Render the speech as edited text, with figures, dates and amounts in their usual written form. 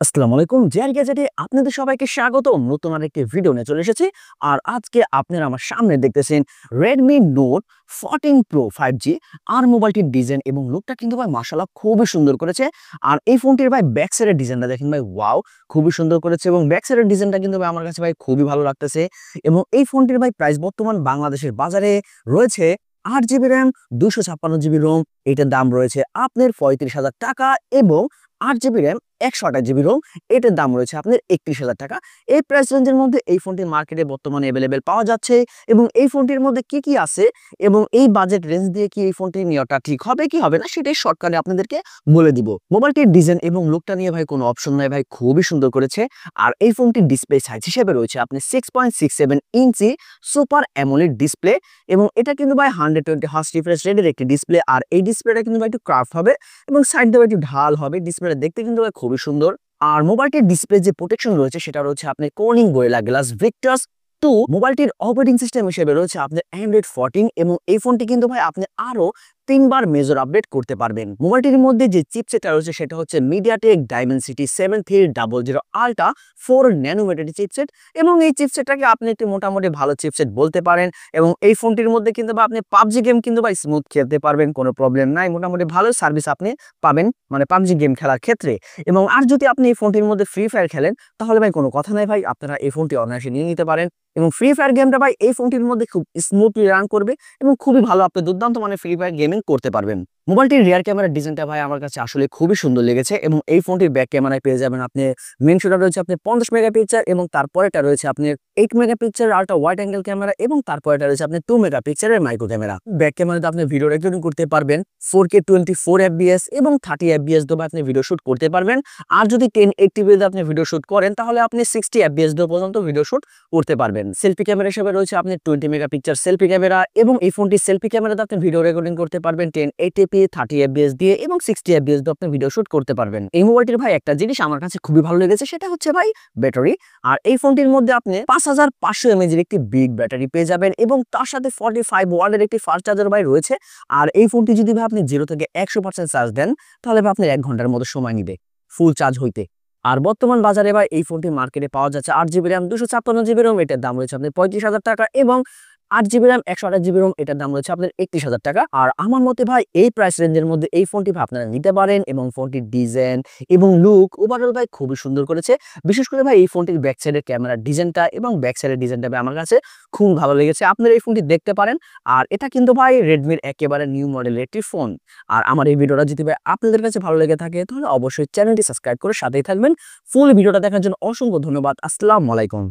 আসসালামু আলাইকুম জেআর গ্যাজেটে আপনাদের সবাইকে স্বাগতম। নতুন আরেকটি ভিডিও নিয়ে চলে এসেছি। আর আজকে আপনারা আমার সামনে দেখতেছেন Redmi Note 14 Pro 5G। আর মোবাইলটির ডিজাইন এবং লুকটা কিন্তু ভাই মাশাআল্লাহ খুবই সুন্দর করেছে। আর এই ফোনটির ভাই ব্যাক সাইডের ডিজাইনটা দেখেন ভাই, ওয়াও, খুবই সুন্দর করেছে এবং ব্যাক সাইডের ডিজাইনটা কিন্তু ভাই আমার কাছে ভাই খুবই ভালো লাগতেছে। এবং এই ফোনটির ভাই প্রাইস বর্তমান বাংলাদেশের বাজারে রয়েছে 8 জিবি র্যাম, 256 জিবি রোম। এটার দাম রয়েছে আপনার 35,000 টাকা এবং 8 জিবি র্যাম, 128 জিবি রোম, এটার দাম রয়েছে আপনার 31,000 টাকা। এই প্রাইস রেঞ্জের মধ্যে এই ফোনটি মার্কেটে বর্তমানে অ্যাভেলেবেল পাওয়া যাচ্ছে। এবং এই ফোনটির মধ্যে কি কি আছে এবং এই বাজেট রেঞ্জ দিয়ে কি এই ফোনটি নেওয়াটা ঠিক হবে কি হবে না সেটাই শর্টকাটে আপনাদেরকে বলে দিব। মোবাইলটির ডিজাইন এবং লুকটা নিয়ে ভাই কোনো অপশন নাই ভাই, খুবই সুন্দর করেছে। আর এই ফোনটির ডিসপ্লে সাইজ হিসেবে রয়েছে আপনি 6.67 ইঞ্চি সুপার অ্যামোলেড ডিসপ্লে। এবং এটা কিন্তু ভাই 120 হার্জ রিফ্রেশ রেটের একটি ডিসপ্লে। আর এই ডিসপ্লেটা কিন্তু ভাই একটু ক্রাফট হবে এবং সাইড দিয়ে একটু ঢাল হবে। ডিসপ্লেটা দেখতে কিন্তু ভাই খুবই সুন্দর। আর মোবাইলটির ডিসপ্লে যে প্রোটেকশন রয়েছে সেটা রয়েছে আপনার কোর্নিং গোরিলা গ্লাস ভিক্টাস 2। মোবাইলটির অপারেটিং সিস্টেম হিসেবে রয়েছে আপনার অ্যান্ড্রয়েড 14 এবং এই ফোনটি কিন্তু ভাই আপনি আরো 3বার মেজর আপডেট করতে পারবেন। মোবাইলটির মধ্যে যে চিপসেটটা রয়েছে সেটা হচ্ছে MediaTek Dimensity 7300 ultra 4 nanometre chipset. এবং এই চিপসেটটাকে আপনি একটি মোটামুটি ভালো চিপসেট বলতে পারেন। এবং এই ফোনটির মধ্যে কিন্তু আপনি পাবজি গেম কিন্তু ভাই স্মুথ খেলতে পারবেন, কোনো প্রবলেম নাই। মোটামুটি ভালো সার্ভিস আপনি পাবেন মানে পাবজি গেম খেলার ক্ষেত্রে। এবং আর যদি আপনি এই ফোনটির মধ্যে ফ্রি ফায়ার খেলেন তাহলে ভাই কোনো কথা নাই ভাই, আপনারা এই ফোনটি অনায়াসে নিয়ে নিতে পারেন। এবং ফ্রি ফায়ার গেমটা ভাই এই ফোনটির মধ্যে খুব স্মুথলি রান করবে এবং খুবই ভালো আপনি দুর্দান্ত মানে ফ্রি ফায়ার গেমিং করতে পারবেন। মোবাইলটির রিয়ার ক্যামেরার ডিজাইনটা ভাই আমার কাছে আসলে খুবই সুন্দর লেগেছে। এবং এই ফোনটির ব্যাক ক্যামেরায় পেয়ে যাবেন আপনি মেন শুটার রয়েছে আপনার 50 মেগাপিক্সেল এবং তারপরেটা রয়েছে আপনার 8 megapixel ultra wide angle camera এবং তারপরেটা রয়েছে আপনার 2 মেগাপিক্সেলের মাইক্রো ক্যামেরা। ব্যাক ক্যামেরাতে আপনি ভিডিও রেকর্ডিং করতে পারবেন 4K 24 FPS এবং 30 FPS দিয়ে আপনি ভিডিও শুট করতে পারবেন। আর যদি 1080p দিয়ে আপনি ভিডিও শুট করেন তাহলে আপনি 60 FPS দিয়ে পর্যন্ত ভিডিও শুট করতে পারবেন। সেলফি ক্যামেরা হিসেবে রয়েছে আপনি 20 মেগাপিক্সেল সেলফি ক্যামেরা এবং এই ফোনটি সেলফি ক্যামেরাতে আপনি ভিডিও রেকর্ডিং করতে পারবেন 1080p 30 FPS দিয়ে এবং 60 FPS দিয়ে আপনি ভিডিও শুট করতে পারবেন। এই মোবাইলটির ভাই একটা জিনিস আমার কাছে খুবই ভালো লেগেছে, সেটা হচ্ছে ভাই ব্যাটারি। আর এই ফোনটির মধ্যে আপনি 5500 mAh এর একটি বিগ ব্যাটারি পেয়ে যাবেন এবং তার সাথে 45 ওয়াটের একটি ফাস্ট চার্জার ভাই রয়েছে। আর এই ফোনটি যদি ভাই আপনি 0 থেকে 100% চার্জ দেন তাহলে ভাই আপনার 1 ঘন্টার মতো সময় নিবে ফুল চার্জ হইতে। আর বর্তমান বাজারে ভাই এই ফোনটি মার্কেটে পাওয়া যাচ্ছে 8 জিবি র্যাম, 256 জিবি রোম, এটার দাম রয়েছে আপনার 35,000 টাকা এবং 8 জিবি র্যাম, 128 জিবি রোম, এটার দাম রয়েছে আপনার 31,000 টাকা। আর আমার মতে ভাই এই প্রাইস রেঞ্জের মধ্যে এই ফোনটি আপনারা নিতে পারেন এবং ফোনটির ডিজাইন এবং লুক ওভারঅল ভাই খুবই সুন্দর করেছে। বিশেষ করে ভাই এই ফোনটির ব্যাক সাইডের ক্যামেরার ডিজাইনটা এবং ব্যাক সাইডের ডিজাইনটা ভাই আমার কাছে খুব ভালো লেগেছে। আপনারা এই ফোনটি দেখতে পারেন। আর এটা কিন্তু ভাই রেডমির একেবারে নিউ মডেলের একটি ফোন। আর আমার এই ভিডিওটা যদি ভাই আপনাদের কাছে ভালো লেগে থাকে তাহলে অবশ্যই চ্যানেলটি সাবস্ক্রাইব করে সাথেই থাকবেন। ফুল ভিডিওটা দেখার জন্য অসংখ্য ধন্যবাদ। আসসালামু আলাইকুম।